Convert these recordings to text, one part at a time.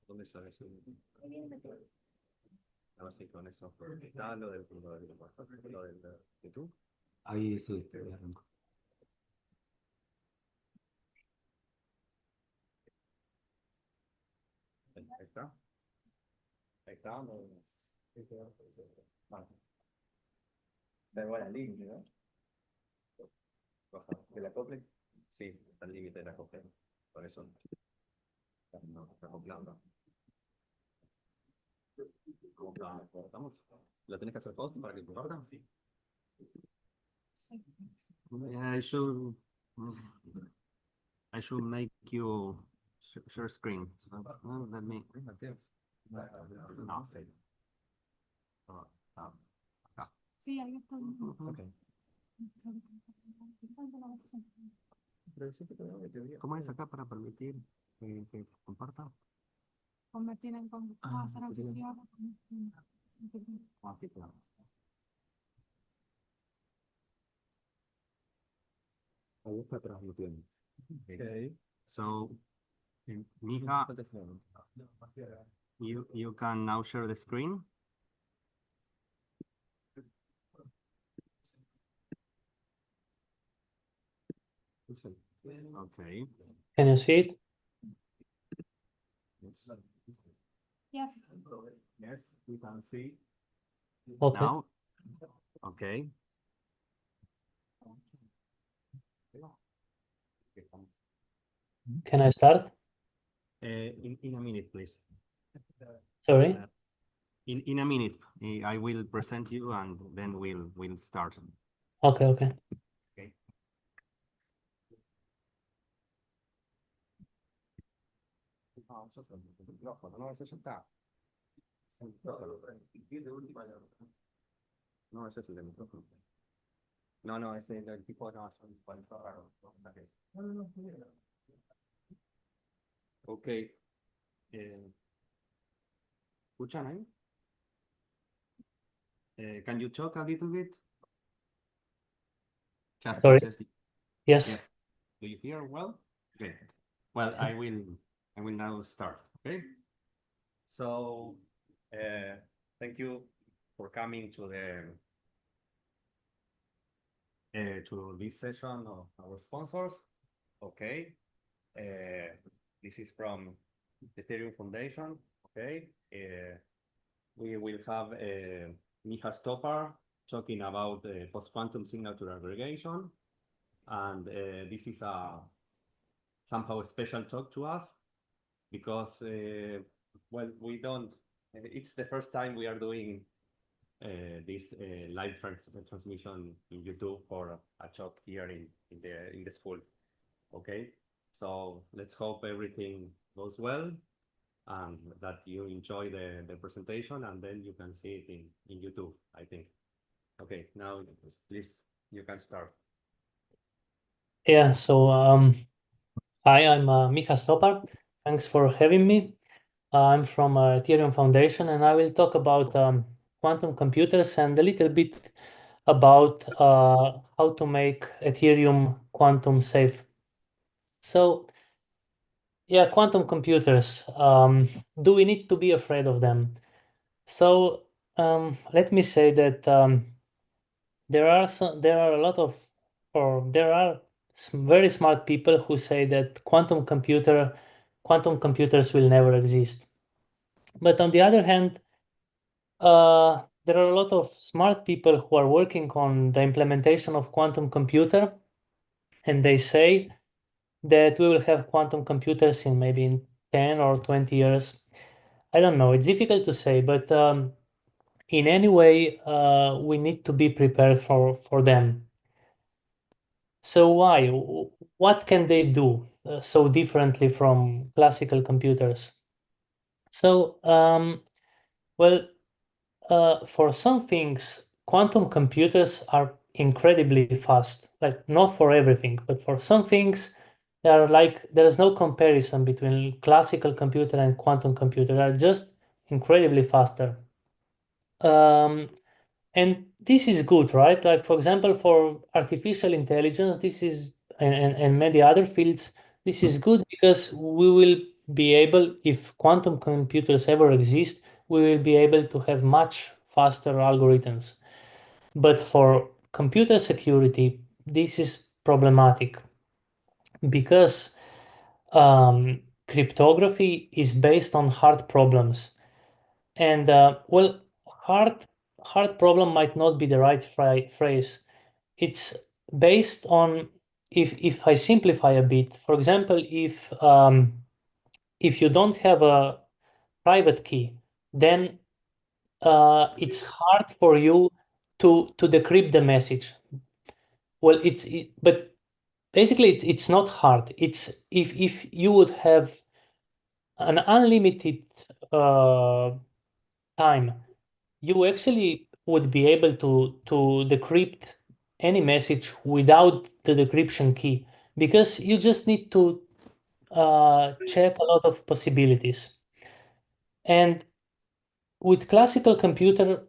¿Dónde está eso? A ver si con eso está lo del WhatsApp, lo del YouTube. Ahí sí, ahí está. Ahí está. Vale. Da igual al límite, ¿no? Baja. ¿De la acople? Sí, está al límite de la acople. Por eso no está acoplando. ¿Cómo cortamos? ¿Lo tenés que hacer post para que comparta? Sí. I should make you share screen. So, let me. No, sí. Acá. Sí, ahí está. Okay. ¿Cómo es acá para permitir que comparta? Convertir en hacer anfitrión. Ahí está transmitiendo. Okay. So, Miha, you can now share the screen. Okay. Can you see it? Yes. Yes, we can see. Okay. Now, okay. Can I start? In a minute, please. Sorry. In a minute, I will present you and then we'll start. Okay, okay. Okay. No, ese ya está. No, ese es el de micrófono. No, ese es el tipo, no, es un cuadrito raro. Ok. ¿Escuchan ahí? Can you talk a little bit? Just Sorry. Yes. Yes. Do you hear well? Okay. Well, I will now start. Okay. So, thank you for coming to this session of our sponsors. Okay. This is from the Ethereum Foundation. Okay. We will have Miha Stopar talking about post-quantum signature aggregation. And this is somehow a special talk to us because, well, we don't, it's the first time we are doing this live transmission in YouTube for a talk here in the school. Okay, so let's hope everything goes well and that you enjoy the presentation, and then you can see it in YouTube, I think. Okay, now please, you can start. Yeah, so hi, I'm Miha Stopar. Thanks for having me. I'm from Ethereum Foundation, and I will talk about quantum computers and a little bit about how to make Ethereum quantum safe. So, yeah, quantum computers. Do we need to be afraid of them? So, let me say that there are a lot of, or there are very smart people who say that quantum computers will never exist. But on the other hand, there are a lot of smart people who are working on the implementation of quantum computer, and they say that we will have quantum computers in maybe in 10 or 20 years. I don't know, it's difficult to say, but in any way, we need to be prepared for them. So why? What can they do so differently from classical computers? So, well, for some things, quantum computers are incredibly fast. Like not for everything, but for some things, they are like there's no comparison between classical computer and quantum computer. They are just incredibly faster. And this is good, right? Like, for example, for artificial intelligence, this is, and many other fields, this is good because we will be able, if quantum computers ever exist, we will be able to have much faster algorithms. But for computer security, this is problematic because cryptography is based on hard problems. And well, hard problem might not be the right phrase. It's based on, if I simplify a bit, for example, if you don't have a private key, then it's hard for you to decrypt the message. Well, but basically it's not hard. It's if you would have an unlimited time, you actually would be able to decrypt any message without the decryption key because you just need to check a lot of possibilities. And with classical computer,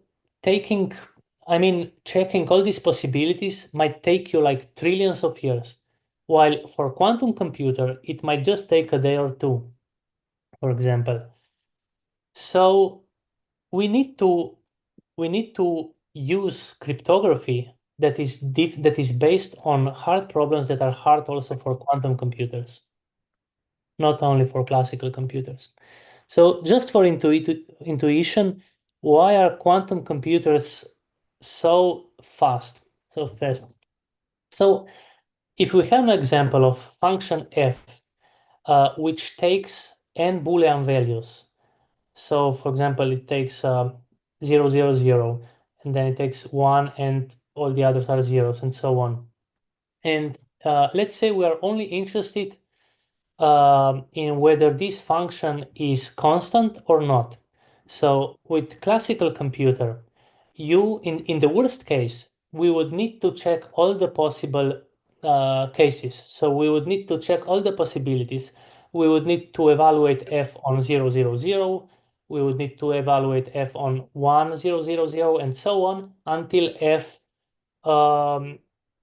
checking all these possibilities might take you like trillions of years, while for quantum computer, it might just take a day or two, for example. So we need to use cryptography that is based on hard problems that are hard also for quantum computers, not only for classical computers. So just for intuition, why are quantum computers so fast, so fast? So if we have an example of function f, which takes n Boolean values. So for example, it takes 0, 0, 0, and then it takes 1 and all the others are zeros and so on. And let's say we are only interested in whether this function is constant or not. So with classical computer, in the worst case, we would need to check all the possible cases. So we would need to check all the possibilities. We would need to evaluate f on 0, 0, 0. We would need to evaluate f on 1, 0, 0, 0, and so on until f on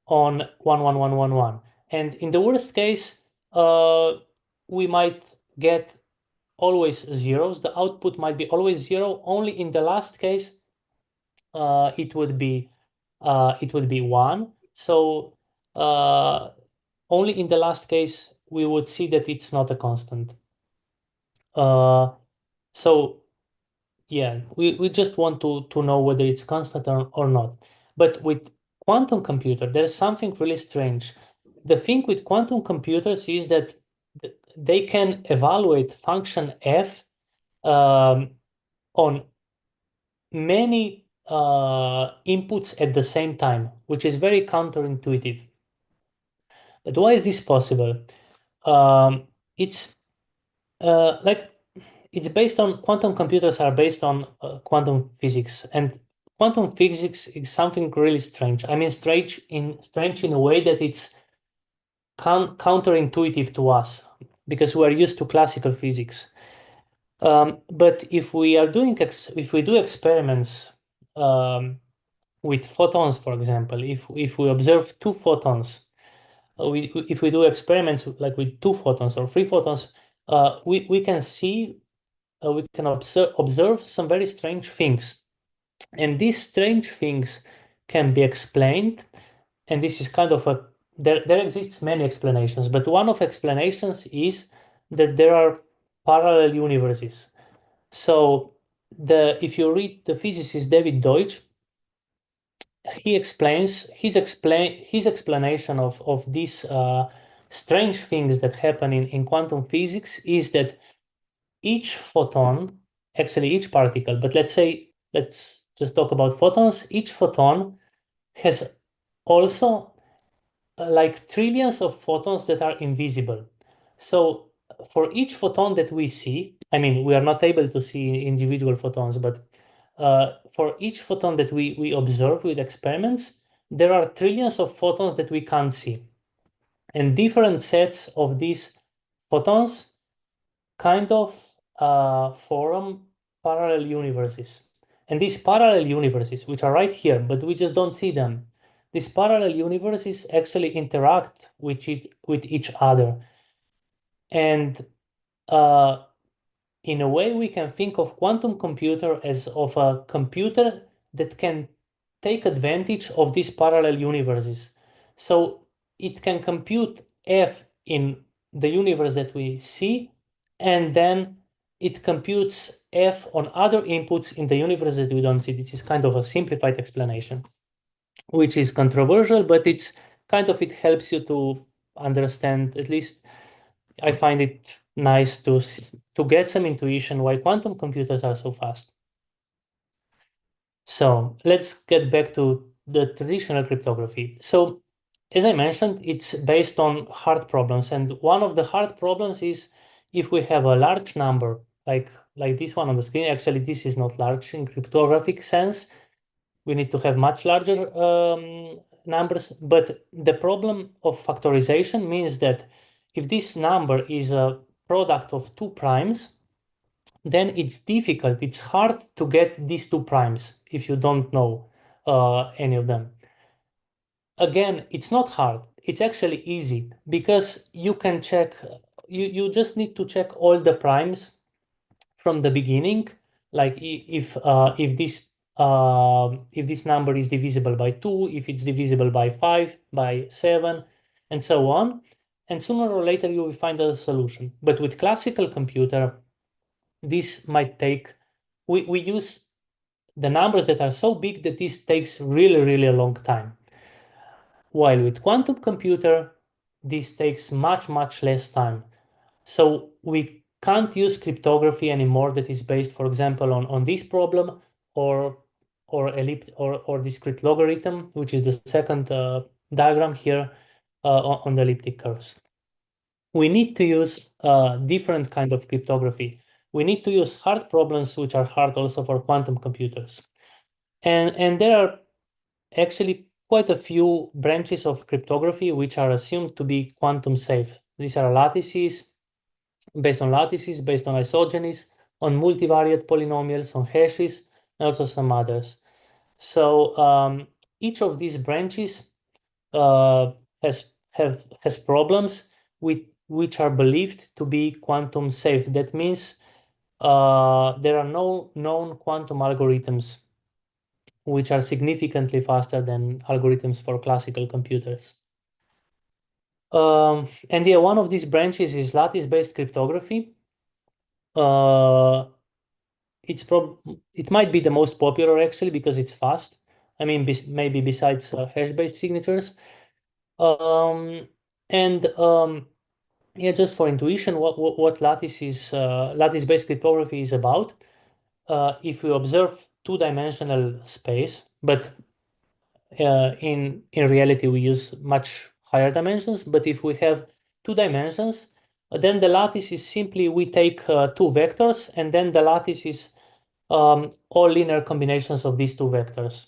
1, 1, 1, 1, 1. And in the worst case, we might get always zeros. The output might be always 0. Only in the last case, it would be 1. So only in the last case we would see that it's not a constant. So yeah, we just want to know whether it's constant or not. But with quantum computer, there's something really strange. The thing with quantum computers is that they can evaluate function f on many inputs at the same time, which is very counterintuitive. But why is this possible? It's like it's based on quantum computers are based on quantum physics, and quantum physics is something really strange. I mean, strange in a way that it's counterintuitive to us because we are used to classical physics. But if we do experiments with photons, for example, if we observe two photons, if we do experiments like with two photons or three photons, we can see we can observe some very strange things, and these strange things can be explained. And this is kind of there exists many explanations, but one of explanations is that there are parallel universes. So if you read the physicist David Deutsch, he explains his explanation of these strange things that happen in quantum physics is that each photon, actually each particle, but let's just talk about photons. Each photon has also like trillions of photons that are invisible. So for each photon that we see, I mean, we are not able to see individual photons, but for each photon that we observe with experiments, there are trillions of photons that we can't see. And different sets of these photons kind of form parallel universes. And these parallel universes, which are right here, but we just don't see them, these parallel universes actually interact with each other. And in a way, we can think of quantum computer as of a computer that can take advantage of these parallel universes. So it can compute F in the universe that we see, and then it computes F on other inputs in the universe that we don't see. This is kind of a simplified explanation, which is controversial, but it's kind of, it helps you to understand, at least I find it nice to get some intuition why quantum computers are so fast. So let's get back to the traditional cryptography. So as I mentioned, it's based on hard problems. And one of the hard problems is if we have a large number, like this one on the screen. Actually, this is not large in cryptographic sense. We need to have much larger numbers. But the problem of factorization means that if this number is a product of two primes, then it's difficult, it's hard to get these two primes if you don't know any of them. Again, it's not hard, it's actually easy because you can check, you just need to check all the primes from the beginning, like if this number is divisible by 2, if it's divisible by 5, by 7, and so on. And sooner or later you will find a solution. But with classical computer, this might take, we use the numbers that are so big that this takes really, really a long time. While with quantum computer, this takes much, much less time. So we can't use cryptography anymore that is based, for example, on this problem or discrete logarithm, which is the second diagram here on the elliptic curves. We need to use a different kind of cryptography. We need to use hard problems, which are hard also for quantum computers. And there are actually quite a few branches of cryptography which are assumed to be quantum safe. These are lattices, based on isogenies, on multivariate polynomials, on hashes, and also some others. So each of these branches has problems which are believed to be quantum safe. That means there are no known quantum algorithms which are significantly faster than algorithms for classical computers. And yeah, one of these branches is lattice-based cryptography. It might be the most popular actually because it's fast. I mean, maybe besides hash-based signatures. Yeah, just for intuition, what lattice-based cryptography is about. If we observe two-dimensional space, but in reality we use much higher dimensions. But if we have two dimensions, then the lattice is simply we take two vectors, and then the lattice is all linear combinations of these two vectors.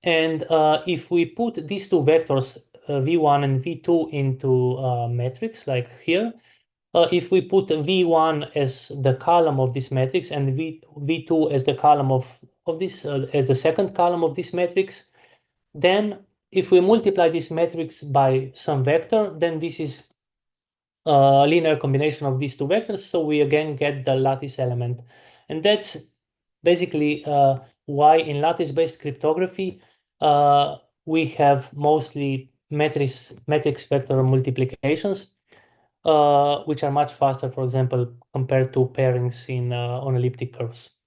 And if we put these two vectors, v1 and v2, into a matrix like here, if we put v1 as the column of this matrix and v2 as the column of this, as the second column of this matrix, then if we multiply this matrix by some vector, then this is a linear combination of these two vectors. So we again get the lattice element. And that's basically why in lattice-based cryptography, we have mostly matrix vector multiplications, which are much faster, for example, compared to pairings on elliptic curves.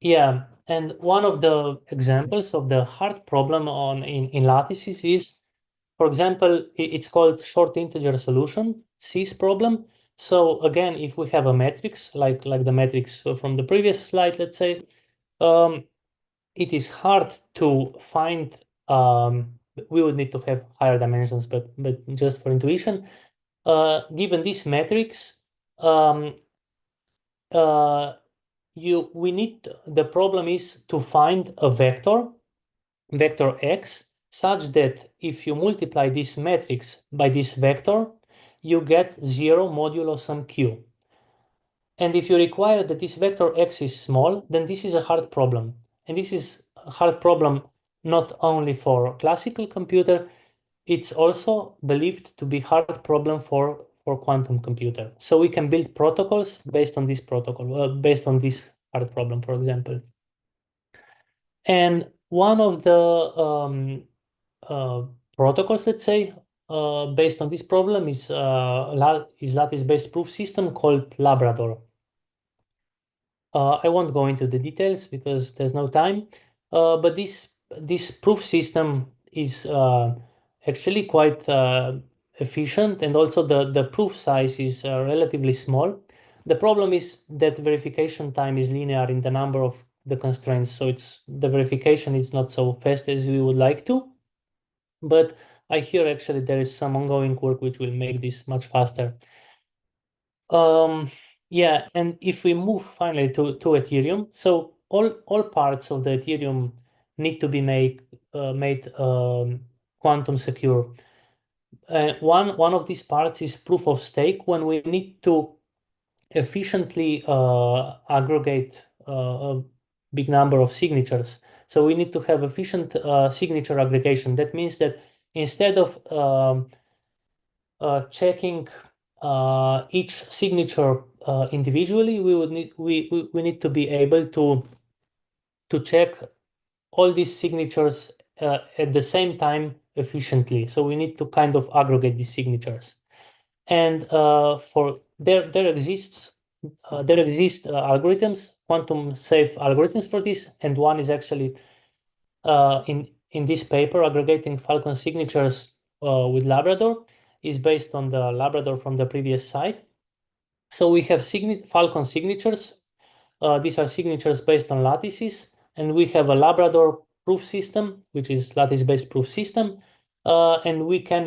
Yeah, and one of the examples of the hard problem in lattices is, for example, it's called short integer solution, SIS problem. So again, if we have a matrix like the matrix from the previous slide, let's say, it is hard to find. We would need to have higher dimensions, but just for intuition, given this matrix, the problem is to find a vector x, such that if you multiply this matrix by this vector, you get 0 modulo some q. And if you require that this vector x is small, then this is a hard problem. And this is a hard problem not only for classical computer, it's also believed to be hard problem for quantum computer. So we can build protocols based on this protocol, based on this hard problem, for example. And one of the protocols, let's say, based on this problem is lattice-based proof system called Labrador. I won't go into the details because there's no time, but this proof system is actually quite efficient, and also the proof size is relatively small. The problem is that verification time is linear in the number of the constraints, so the verification is not so fast as we would like to. But I hear actually there is some ongoing work which will make this much faster. Yeah, and if we move finally to Ethereum, so all parts of the Ethereum need to be made quantum secure. One of these parts is proof of stake, when we need to efficiently aggregate a big number of signatures. So we need to have efficient signature aggregation. That means that instead of checking each signature individually, we need to be able to check all these signatures at the same time efficiently. So we need to kind of aggregate these signatures. And for there exist algorithms, quantum safe algorithms for this, and one is actually in this paper, aggregating Falcon signatures with Labrador, is based on the Labrador from the previous slide. So we have Falcon signatures. These are signatures based on lattices, and we have a Labrador proof system, which is lattice-based proof system, and we can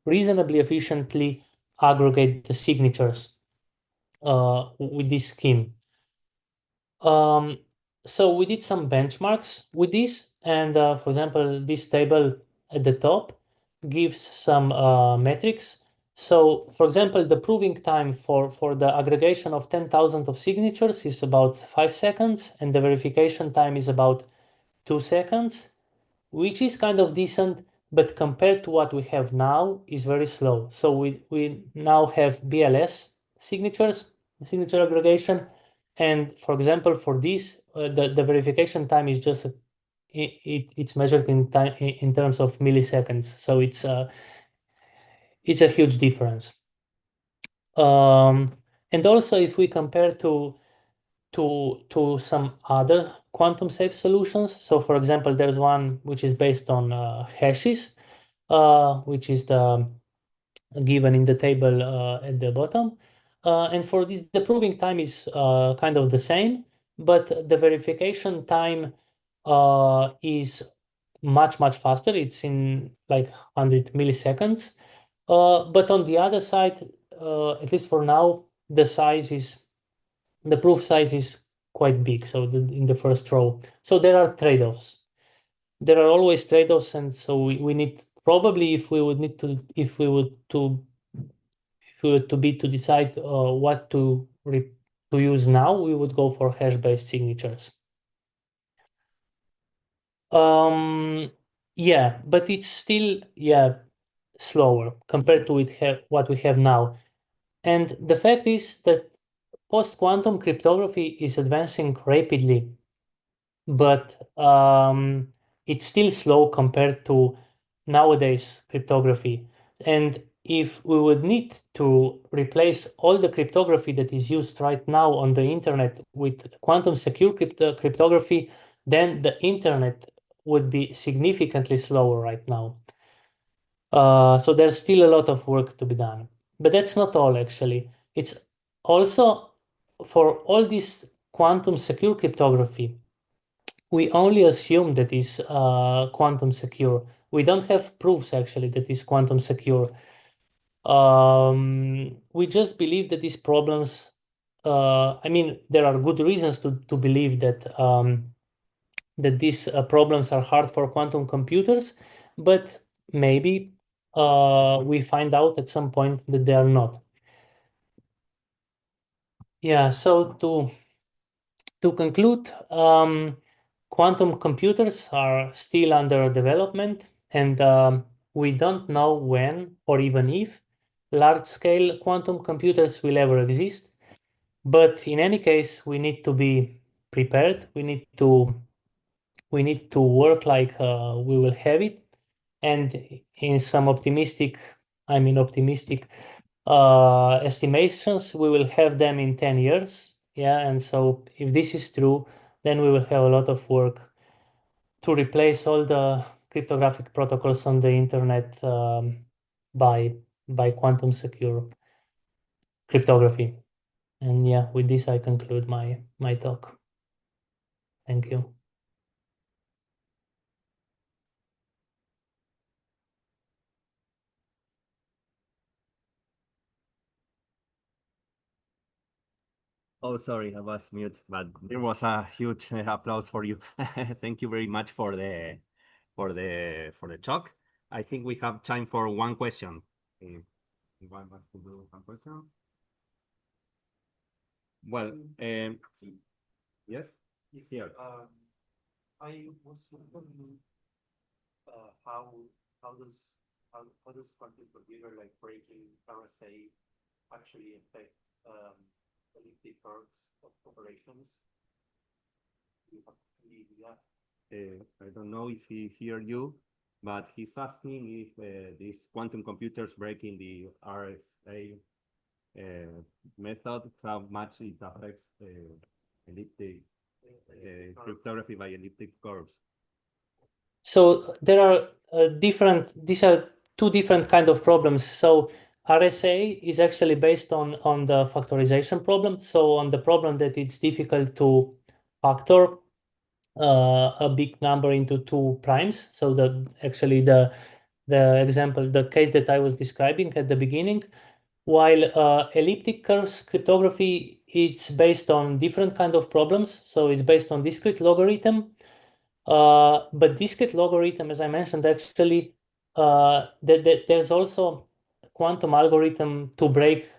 reasonably efficiently aggregate the signatures with this scheme. So we did some benchmarks with this, and for example, this table at the top gives some metrics. So, for example, the proving time for the aggregation of 10,000 of signatures is about 5 seconds, and the verification time is about 2 seconds, which is kind of decent, but compared to what we have now is very slow. So we now have BLS signatures, signature aggregation, and for example, for this, the verification time is just it's measured in time in terms of milliseconds. So it's a huge difference. And also, if we compare to some other quantum safe solutions. So for example, there's one which is based on hashes, which is given in the table at the bottom. And for this, the proving time is kind of the same, but the verification time is much faster. It's in like 100 milliseconds. But on the other side, at least for now, the proof size is quite big, so in the first row. So there are trade-offs. There are always trade-offs, and so we need probably, if we would to decide what to use now, we would go for hash-based signatures. Yeah, but it's still slower compared to what we have now. And the fact is that post-quantum cryptography is advancing rapidly, but it's still slow compared to nowadays cryptography. And if we would need to replace all the cryptography that is used right now on the internet with quantum secure cryptography, then the internet would be significantly slower right now. So there's still a lot of work to be done. But that's not all, actually. It's also for all this quantum secure cryptography, we only assume that is quantum secure. We don't have proofs, actually, that is quantum secure. We just believe that these problems, I mean, there are good reasons to believe that these problems are hard for quantum computers, but maybe we find out at some point that they are not. Yeah, so to conclude, quantum computers are still under development, and we don't know when or even if large-scale quantum computers will ever exist. But in any case, we need to be prepared. We need to work like we will have it, and in some optimistic, I mean optimistic estimations, we will have them in 10 years. Yeah, and so if this is true, then we will have a lot of work to replace all the cryptographic protocols on the internet by quantum secure cryptography. And yeah, with this I conclude my talk. Thank you. Oh, sorry, I was mute, but there was a huge applause for you. Thank you very much for the talk. I think we have time for one question. One wants to do one question. Well, yes, here. I was wondering how how does quantum computer like breaking RSA actually affect elliptic curves of operations? Do you have any idea? I don't know if he hear you, but he's asking if these quantum computers breaking the RSA method, how much it affects elliptic cryptography by elliptic curves. So there are these are two different kind of problems. So RSA is actually based on the factorization problem. So on the problem that it's difficult to factor a big number into two primes. So actually the example, the case that I was describing at the beginning, while elliptic curves cryptography, it's based on different kind of problems. So it's based on discrete logarithm. But discrete logarithm, as I mentioned, actually, there's also quantum algorithm to break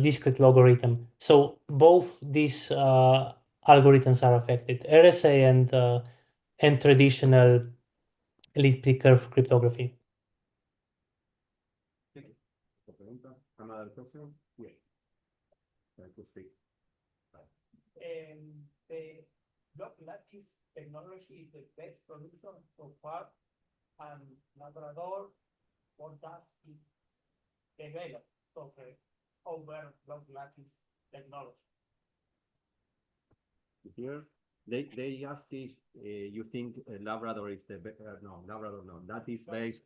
discrete logarithm. So both these algorithms are affected, RSA and traditional elliptic curve cryptography. Another question? Yeah. Try to speak. The block lattice technology is the best solution so far, and Labrador, what does it develop over block lattice technology? Here, they ask if you think Labrador is the best. No, Labrador no. That is based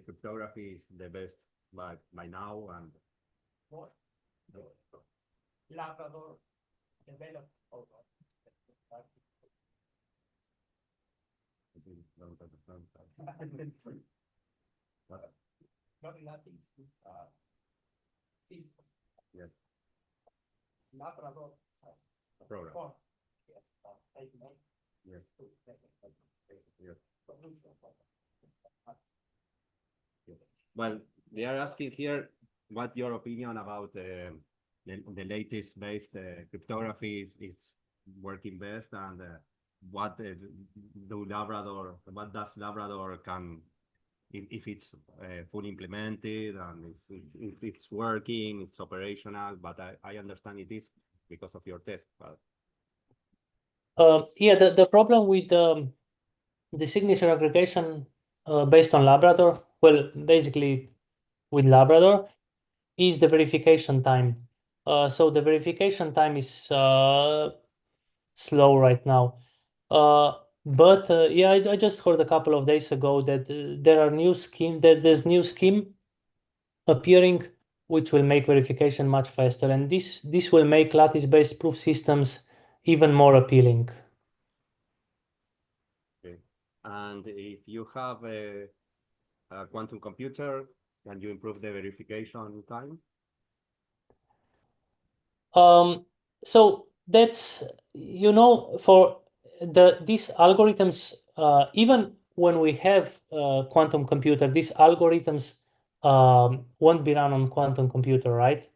cryptography is the best by now and What Labrador developed over I think don't understand. What? block lattice is a system. Yes, Labrador program. form. Yes, I know. Yes, yes. Well, they are asking here what your opinion about the latest based cryptography is working best, and what what does Labrador can, if it's fully implemented and if it's working, it's operational. But I understand it is because of your test. But Yeah, the problem with the signature aggregation based on Labrador, well, basically with Labrador, is the verification time. So the verification time is slow right now. But yeah, I just heard a couple of days ago that there's new scheme appearing which will make verification much faster, and this will make lattice-based proof systems even more appealing. okay. And if you have a quantum computer, can you improve the verification time? So that's, for these algorithms, even when we have quantum computer, these algorithms won't be run on quantum computer, right?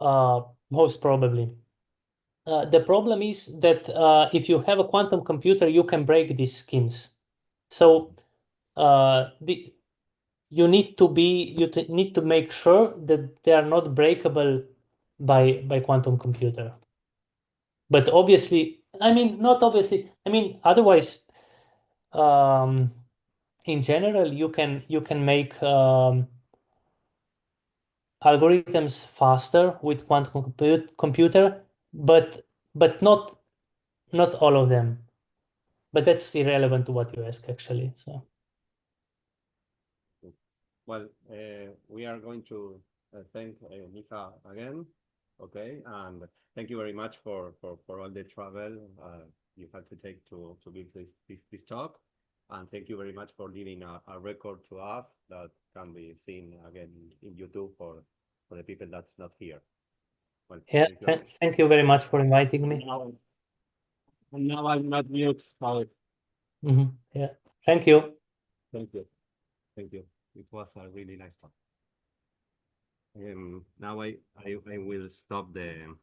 most probably. The problem is that if you have a quantum computer, you can break these schemes. So you need to need to make sure that they are not breakable by quantum computer. But obviously, I mean, not obviously. I mean, otherwise, in general, you can make algorithms faster with quantum computer, but not all of them. But that's irrelevant to what you ask, actually. So Well, we are going to thank Miha again, okay? And thank you very much for all the travel you had to take to give this talk. And thank you very much for giving a record to us that can be seen again in YouTube for the people that's not here. Well, yeah, thank you very much for inviting me. And now I'm not mute. Sorry. Yeah, thank you. Thank you. Thank you. It was a really nice talk. Now I will stop the